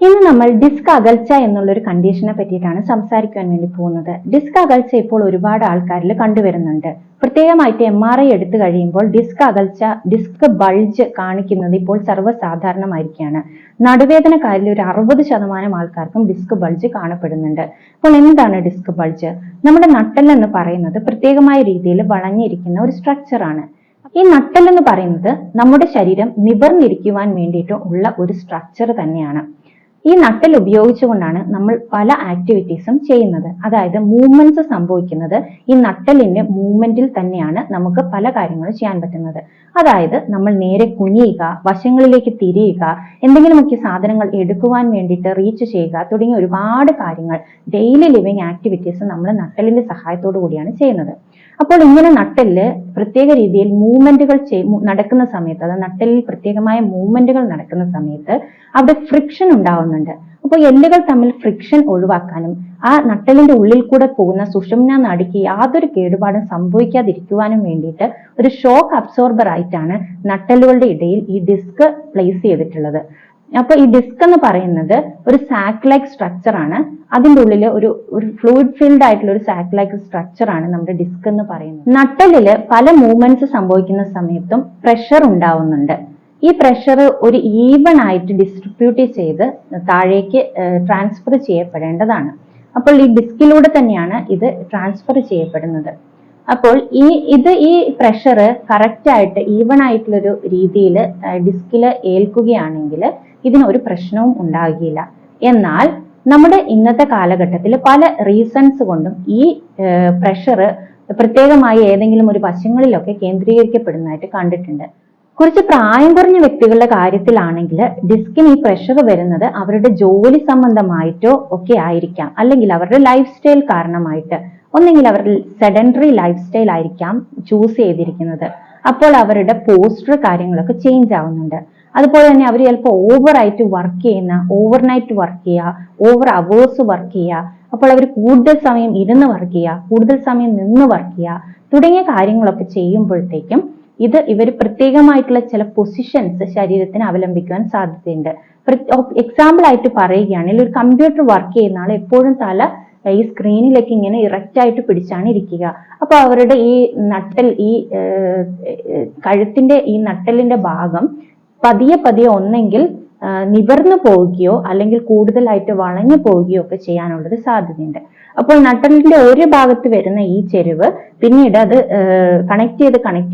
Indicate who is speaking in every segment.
Speaker 1: ഇന്ന് നമ്മൾ ഡിസ്ക് അകൽച്ച എന്നുള്ളൊരു കണ്ടീഷനെ പറ്റിയിട്ടാണ് സംസാരിക്കാൻ വേണ്ടി പോകുന്നത്. ഡിസ്ക് അകൽച്ച ഇപ്പോൾ ഒരുപാട് ആൾക്കാരിൽ കണ്ടുവരുന്നുണ്ട്. പ്രത്യേകമായിട്ട് MRI എടുത്തു കഴിയുമ്പോൾ ഡിസ്ക് അകൽച്ച, ഡിസ്ക് ബൾജ് കാണിക്കുന്നത് ഇപ്പോൾ സർവ്വസാധാരണമായിരിക്കുകയാണ്. നടുവേദനക്കാരിൽ ഒരു 60% ആൾക്കാർക്കും ഡിസ്ക് ബൾജ് കാണപ്പെടുന്നുണ്ട്. അപ്പോൾ എന്താണ് ഡിസ്ക് ബൾജ്? നമ്മുടെ നട്ടെല്ല് എന്ന് പറയുന്നത് പ്രത്യേകമായ രീതിയിൽ വളഞ്ഞിരിക്കുന്ന ഒരു സ്ട്രക്ചറാണ്. ഈ നട്ടെല്ല് എന്ന് പറയുന്നത് നമ്മുടെ ശരീരം നിവർന്നിരിക്കുവാൻ വേണ്ടിയിട്ട് ഉള്ള ഒരു സ്ട്രക്ചർ തന്നെയാണ്. ഈ നട്ടെൽ ഉപയോഗിച്ചുകൊണ്ടാണ് നമ്മൾ പല ആക്ടിവിറ്റീസും ചെയ്യുന്നത്. അതായത് മൂവ്മെന്റ്സ് സംഭവിക്കുന്നത് ഈ നട്ടെല്ലിന്റെ മൂവ്മെന്റിൽ തന്നെയാണ് നമുക്ക് പല കാര്യങ്ങളും ചെയ്യാൻ പറ്റുന്നത്. അതായത് നമ്മൾ നേരെ കുനിയുക, വശങ്ങളിലേക്ക് തിരിയുക, എന്തെങ്കിലുമൊക്കെ സാധനങ്ങൾ എടുക്കുവാൻ വേണ്ടിയിട്ട് റീച്ച് ചെയ്യുക തുടങ്ങിയ ഒരുപാട് കാര്യങ്ങൾ ഡെയിലി ലിവിങ് ആക്ടിവിറ്റീസ് നമ്മൾ നട്ടെല്ലിന്റെ സഹായത്തോടു കൂടിയാണ് ചെയ്യുന്നത്. അപ്പോൾ ഇങ്ങനെ നട്ടെല്ല് പ്രത്യേക രീതിയിൽ മൂവ്മെന്റുകൾ നടക്കുന്ന സമയത്ത്, അത് നട്ടെല്ലിൽ പ്രത്യേകമായ മൂവ്മെന്റുകൾ നടക്കുന്ന സമയത്ത് അവിടെ ഫ്രിക്ഷൻ ഉണ്ടാവുന്നുണ്ട്. അപ്പോൾ എല്ലുകൾ തമ്മിൽ ഫ്രിക്ഷൻ ഒഴിവാക്കാനും ആ നട്ടെല്ലിന്റെ ഉള്ളിൽ കൂടെ പോകുന്ന സുഷുമ്നാ നാഡിക്ക് യാതൊരു കേടുപാടും സംഭവിക്കാതിരിക്കുവാനും വേണ്ടിയിട്ട് ഒരു ഷോക്ക് അബ്സോർബർ ആയിട്ടാണ് നട്ടെല്ലുകളുടെ ഇടയിൽ ഈ ഡിസ്ക് പ്ലേസ് ചെയ്തിട്ടുള്ളത്. അപ്പൊ ഈ ഡിസ്ക് എന്ന് പറയുന്നത് ഒരു സാക്ക് ലൈക്ക് സ്ട്രക്ചർ ആണ്. അതിൻ്റെ ഉള്ളിൽ ഒരു ഫ്ലൂയിഡ് ഫീൽഡ് ആയിട്ടുള്ള ഒരു സാക്ക് ലൈക്ക് സ്ട്രക്ചർ ആണ് നമ്മുടെ ഡിസ്ക് എന്ന് പറയുന്നത്. നട്ടെല്ലില് പല മൂവ്മെന്റ്സ് സംഭവിക്കുന്ന സമയത്തും പ്രഷർ ഉണ്ടാവുന്നുണ്ട്. ഈ പ്രഷർ ഒരു ഈവൺ ആയിട്ട് ഡിസ്ട്രിബ്യൂട്ട് ചെയ്ത് താഴേക്ക് ട്രാൻസ്ഫർ ചെയ്യപ്പെടേണ്ടതാണ്. അപ്പോൾ ഈ ഡിസ്കിലൂടെ തന്നെയാണ് ഇത് ട്രാൻസ്ഫർ ചെയ്യപ്പെടുന്നത്. അപ്പോൾ ഈ പ്രഷർ കറക്റ്റ് ആയിട്ട് ഈവൺ ആയിട്ടുള്ളൊരു രീതിയിൽ ഡിസ്കിൽ ഏൽക്കുകയാണെങ്കിൽ ഇതിനൊരു പ്രശ്നവും ഉണ്ടാകില്ല. എന്നാൽ നമ്മുടെ ഇന്നത്തെ കാലഘട്ടത്തിൽ പല റീസൺസ് കൊണ്ടും ഈ പ്രഷർ പ്രത്യേകമായി ഏതെങ്കിലും ഒരു വശങ്ങളിലൊക്കെ കേന്ദ്രീകരിക്കപ്പെടുന്നതായിട്ട് കണ്ടിട്ടുണ്ട്. കുറച്ച് പ്രായം കുറഞ്ഞ വ്യക്തികളുടെ കാര്യത്തിലാണെങ്കിൽ ഡിസ്കിന് ഈ പ്രഷർ വരുന്നത് അവരുടെ ജോലി സംബന്ധമായിട്ടോ ഒക്കെ ആയിരിക്കാം, അല്ലെങ്കിൽ അവരുടെ ലൈഫ് സ്റ്റൈൽ കാരണമായിട്ട്, ഒന്നെങ്കിൽ അവരുടെ സെഡൻറ്ററി ലൈഫ് സ്റ്റൈൽ ആയിരിക്കാം ചൂസ് ചെയ്തിരിക്കുന്നത്. അപ്പോൾ അവരുടെ പോസ്റ്റർ കാര്യങ്ങളൊക്കെ ചേഞ്ച് ആവുന്നുണ്ട്. അതുപോലെ തന്നെ അവർ ചിലപ്പോൾ ഓവറായിട്ട് വർക്ക് ചെയ്യുന്ന, ഓവർനൈറ്റ് വർക്ക് ചെയ്യുക, ഓവർ അവേഴ്സ് വർക്ക് ചെയ്യുക, അപ്പോൾ അവർ കൂടുതൽ സമയം ഇരുന്ന് വർക്ക് ചെയ്യുക, കൂടുതൽ സമയം നിന്ന് വർക്ക് ചെയ്യുക തുടങ്ങിയ കാര്യങ്ങളൊക്കെ ചെയ്യുമ്പോഴത്തേക്കും ഇവർ പ്രത്യേകമായിട്ടുള്ള ചില പൊസിഷൻസ് ശരീരത്തിന് അവലംബിക്കുവാൻ സാധ്യതയുണ്ട്. എക്സാമ്പിൾ ആയിട്ട് പറയുകയാണെങ്കിൽ ഒരു കമ്പ്യൂട്ടർ വർക്ക് ചെയ്യുന്ന ആൾ എപ്പോഴും തല ഈ സ്ക്രീനിലേക്ക് ഇങ്ങനെ ഇറക്റ്റ് ആയിട്ട് പിടിച്ചാണ് ഇരിക്കുക. അപ്പൊ അവരുടെ ഈ നട്ടെൽ, ഈ കഴുത്തിന്റെ ഈ നട്ടെല്ലിന്റെ ഭാഗം പതിയെ ഒന്നെങ്കിൽ നിവർന്നു പോവുകയോ അല്ലെങ്കിൽ കൂടുതലായിട്ട് വളഞ്ഞു പോവുകയോ ഒക്കെ ചെയ്യാനുള്ളൊരു സാധ്യതയുണ്ട്. അപ്പോൾ നട്ടെല്ലിന്റെ ഒരു ഭാഗത്ത് വരുന്ന ഈ ചെരിവ് പിന്നീട് അത് കണക്ട്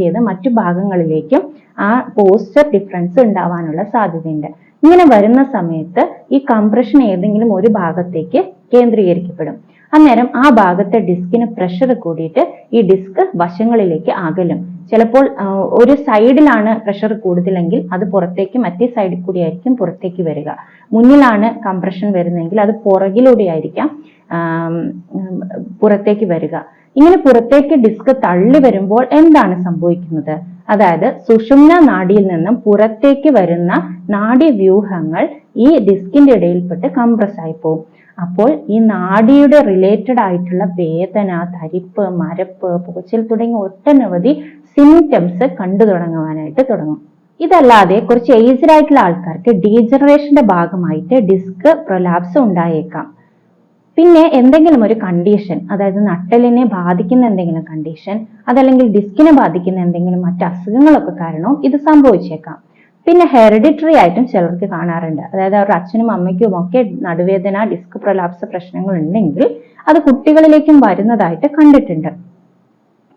Speaker 1: ചെയ്ത് മറ്റു ഭാഗങ്ങളിലേക്കും ആ പോസ്റ്റർ ഡിഫറൻസ് ഉണ്ടാവാനുള്ള സാധ്യതയുണ്ട്. ഇങ്ങനെ വരുന്ന സമയത്ത് ഈ കംപ്രഷൻ ഏതെങ്കിലും ഒരു ഭാഗത്തേക്ക് കേന്ദ്രീകരിക്കപ്പെടും. അന്നേരം ആ ഭാഗത്തെ ഡിസ്കിന് പ്രഷർ കൂടിയിട്ട് ഈ ഡിസ്ക് വശങ്ങളിലേക്ക് അകലും. ചിലപ്പോൾ ഒരു സൈഡിലാണ് പ്രഷർ കൂടുതലെങ്കിൽ അത് പുറത്തേക്ക്, മറ്റേ സൈഡിൽ കൂടി ആയിരിക്കും പുറത്തേക്ക് വരിക. മുന്നിലാണ് കംപ്രഷൻ വരുന്നതെങ്കിൽ അത് പുറകിലൂടെ ആയിരിക്കാം പുറത്തേക്ക് വരിക. ഇങ്ങനെ പുറത്തേക്ക് ഡിസ്ക് തള്ളി വരുമ്പോൾ എന്താണ് സംഭവിക്കുന്നത്? അതായത് സുഷുമ്നാ നാഡിയിൽ നിന്നും പുറത്തേക്ക് വരുന്ന നാഡീവ്യൂഹങ്ങൾ ഈ ഡിസ്കിന്റെ ഇടയിൽപ്പെട്ട് കംപ്രസ് ആയി പോകും. അപ്പോൾ ഈ നാഡിയുടെ റിലേറ്റഡ് ആയിട്ടുള്ള വേദന, തരിപ്പ്, മരപ്പ്, പുകച്ചിൽ തുടങ്ങിയ ഒട്ടനവധി സിംറ്റംസ് കണ്ടു തുടങ്ങും. ഇതല്ലാതെ കുറച്ച് ഏജ്ഡ് ആയിട്ടുള്ള ആൾക്കാർക്ക് ഡീജനറേഷന്റെ ഭാഗമായിട്ട് ഡിസ്ക് പ്രൊലാപ്സ് ഉണ്ടായേക്കാം. പിന്നെ എന്തെങ്കിലും ഒരു കണ്ടീഷൻ, അതായത് നട്ടെല്ലിനെ ബാധിക്കുന്ന എന്തെങ്കിലും കണ്ടീഷൻ, അതല്ലെങ്കിൽ ഡിസ്കിനെ ബാധിക്കുന്ന എന്തെങ്കിലും മറ്റ് അസുഖങ്ങളൊക്കെ കാരണവും ഇത് സംഭവിച്ചേക്കാം. പിന്നെ ഹെറിഡിറ്ററി ആയിട്ടും ചിലർക്ക് കാണാറുണ്ട്. അതായത് അവരുടെ അച്ഛനും അമ്മയ്ക്കും ഒക്കെ നടുവേദന, ഡിസ്ക് പ്രൊലാപ്സ് പ്രശ്നങ്ങൾ ഉണ്ടെങ്കിൽ അത് കുട്ടികളിലേക്കും വരുന്നതായിട്ട് കണ്ടിട്ടുണ്ട്.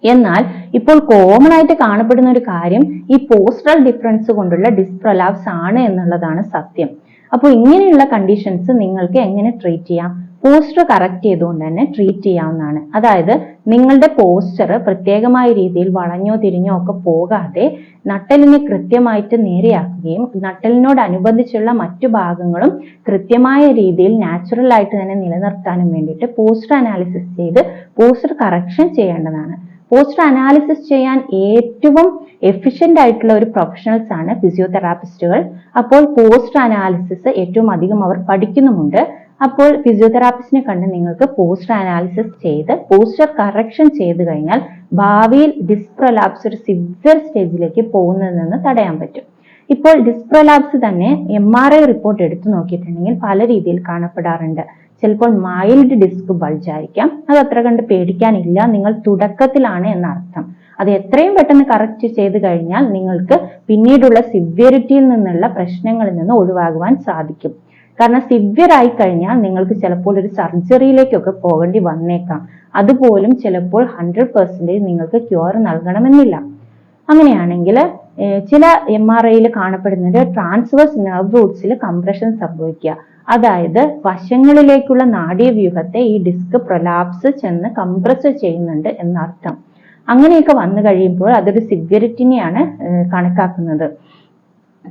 Speaker 1: എന്നാൽ ഇപ്പോൾ കോമൺ ആയിട്ട് കാണപ്പെടുന്ന ഒരു കാര്യം ഈ പോസ്റ്ററൽ ഡിഫറൻസ് കൊണ്ടുള്ള ഡിസ്ക് പ്രൊലാപ്സ് ആണ് എന്നുള്ളതാണ് സത്യം. അപ്പോൾ ഇങ്ങനെയുള്ള കണ്ടീഷൻസ് നിങ്ങൾക്ക് എങ്ങനെ ട്രീറ്റ് ചെയ്യാം? പോസ്റ്റർ കറക്റ്റ് ചെയ്തുകൊണ്ട് തന്നെ ട്രീറ്റ് ചെയ്യാവുന്നതാണ്. അതായത് നിങ്ങളുടെ പോസ്റ്റർ പ്രത്യേകമായ രീതിയിൽ വളഞ്ഞോ തിരിഞ്ഞോ ഒക്കെ പോകാതെ നട്ടെല്ലിനെ കൃത്യമായിട്ട് നേരെയാക്കുകയും നട്ടെല്ലിനോടനുബന്ധിച്ചുള്ള മറ്റു ഭാഗങ്ങളും കൃത്യമായ രീതിയിൽ നാച്ചുറൽ ആയിട്ട് തന്നെ നിലനിർത്താനും വേണ്ടിയിട്ട് പോസ്റ്റർ അനാലിസിസ് ചെയ്ത് പോസ്റ്റർ കറക്ഷൻ ചെയ്യേണ്ടതാണ്. പോസ്റ്റർ അനാലിസിസ് ചെയ്യാൻ ഏറ്റവും എഫിഷ്യന്റ് ആയിട്ടുള്ള ഒരു പ്രൊഫഷണൽസ് ആണ് ഫിസിയോതെറാപ്പിസ്റ്റുകൾ. അപ്പോൾ പോസ്റ്റർ അനാലിസിസ് ഏറ്റവും അധികം അവർ പഠിക്കുന്നുമുണ്ട്. അപ്പോൾ ഫിസിയോതെറാപ്പിസ്റ്റിനെ കണ്ട് നിങ്ങൾക്ക് പോസ്റ്റർ അനാലിസിസ് ചെയ്ത് പോസ്റ്റർ കറക്ഷൻ ചെയ്ത് കഴിഞ്ഞാൽ ഭാവിയിൽ ഡിസ്ക് പ്രൊലാപ്സ് ഒരു സിവിയർ സ്റ്റേജിലേക്ക് പോകുന്നതിൽ നിന്ന് തടയാൻ പറ്റും. ഇപ്പോൾ ഡിസ്ക് പ്രൊലാപ്സ് തന്നെ MRI റിപ്പോർട്ട് എടുത്തു നോക്കിയിട്ടുണ്ടെങ്കിൽ പല രീതിയിൽ കാണപ്പെടാറുണ്ട്. ചിലപ്പോൾ മൈൽഡ് ഡിസ്ക് ബൾജ് ആയിരിക്കാം. അത് അത്ര കണ്ട് പേടിക്കാനില്ല, നിങ്ങൾ തുടക്കത്തിലാണ് എന്നർത്ഥം. അത് എത്രയും പെട്ടെന്ന് കറക്റ്റ് ചെയ്ത് കഴിഞ്ഞാൽ നിങ്ങൾക്ക് പിന്നീടുള്ള സിവിയറിറ്റിയിൽ നിന്നുള്ള പ്രശ്നങ്ങളിൽ നിന്ന് ഒഴിവാകുവാൻ സാധിക്കും. കാരണം സിവിയർ ആയി കഴിഞ്ഞാൽ നിങ്ങൾക്ക് ചിലപ്പോൾ ഒരു സർജറിയിലേക്കൊക്കെ പോകേണ്ടി വന്നേക്കാം. അതുപോലും ചിലപ്പോൾ 100% നിങ്ങൾക്ക് ക്യൂർ നൽകണമെന്നില്ല. അങ്ങനെയാണെങ്കിൽ ചില MRIയിൽ കാണപ്പെടുന്നത് ട്രാൻസ്വേഴ്സ് നെർവ് റൂട്ട്സിൽ കംപ്രഷൻ സംഭവിക്കുക. അതായത് വശങ്ങളിലേക്കുള്ള നാഡീവ്യൂഹത്തെ ഈ ഡിസ്ക് പ്രൊലാപ്സ് ചെന്ന് കംപ്രസ് ചെയ്യുന്നുണ്ട് എന്നർത്ഥം. അങ്ങനെയൊക്കെ വന്നു കഴിയുമ്പോൾ അതൊരു സിവിയറിറ്റിനെയാണ് കണക്കാക്കുന്നത്.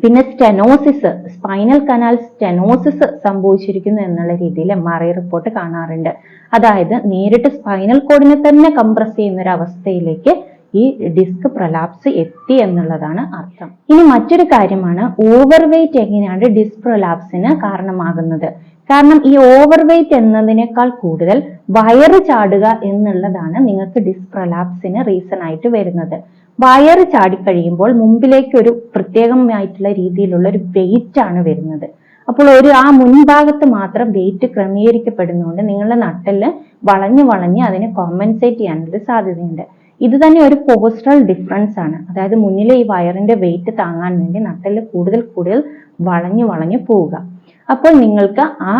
Speaker 1: പിന്നെ സ്റ്റെനോസിസ്, സ്പൈനൽ കനാൽ സ്റ്റെനോസിസ് സംഭവിച്ചിരിക്കുന്നു എന്നുള്ള രീതിയിൽ MRI റിപ്പോർട്ട് കാണാറുണ്ട്. അതായത് നേരിട്ട് സ്പൈനൽ കോഡിനെ തന്നെ കംപ്രസ് ചെയ്യുന്ന ഒരു അവസ്ഥയിലേക്ക് ഈ ഡിസ്ക് പ്രൊലാപ്സ് എത്തി എന്നുള്ളതാണ് അർത്ഥം. ഇനി മറ്റൊരു കാര്യമാണ് ഓവർ വെയിറ്റ് എങ്ങനെയാണ് ഡിസ്ക് പ്രൊലാപ്സിന് കാരണമാകുന്നത്. കാരണം ഈ ഓവർ വെയിറ്റ് എന്നതിനേക്കാൾ കൂടുതൽ വയറ് ചാടുക എന്നുള്ളതാണ് നിങ്ങൾക്ക് ഡിസ്ക് പ്രൊലാപ്സിന് റീസൺ ആയിട്ട് വരുന്നത്. വയറ് ചാടിക്കഴിയുമ്പോൾ മുമ്പിലേക്ക് ഒരു പ്രത്യേകമായിട്ടുള്ള രീതിയിലുള്ള ഒരു വെയിറ്റ് ആണ് വരുന്നത്. അപ്പോൾ ആ മുൻഭാഗത്ത് മാത്രം വെയിറ്റ് ക്രമീകരിക്കപ്പെടുന്നതുകൊണ്ട് നിങ്ങളുടെ നട്ടെല്ല് വളഞ്ഞ് അതിനെ കോമ്പൻസേറ്റ് ചെയ്യാനുള്ള സാധ്യതയുണ്ട്. ഇത് തന്നെ ഒരു പോസ്റ്ററൽ ഡിഫറൻസ് ആണ്. അതായത് മുന്നിലെ ഈ വയറിന്റെ വെയിറ്റ് താങ്ങാൻ വേണ്ടി നട്ടെല്ല് കൂടുതൽ വളഞ്ഞു പോവുക. അപ്പോൾ നിങ്ങൾക്ക് ആ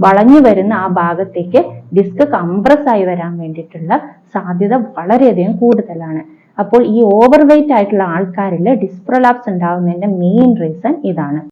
Speaker 1: വളഞ്ഞു വരുന്ന ആ ഭാഗത്തേക്ക് ഡിസ്ക് കംപ്രസ് ആയി വരാൻ വേണ്ടിയിട്ടുള്ള സാധ്യത വളരെയധികം കൂടുതലാണ്. അപ്പോൾ ഈ ഓവർ വെയിറ്റ് ആയിട്ടുള്ള ആൾക്കാരിൽ ഡിസ്ക് പ്രൊലാപ്സ് ഉണ്ടാവുന്നതിന്റെ മെയിൻ റീസൺ ഇതാണ്.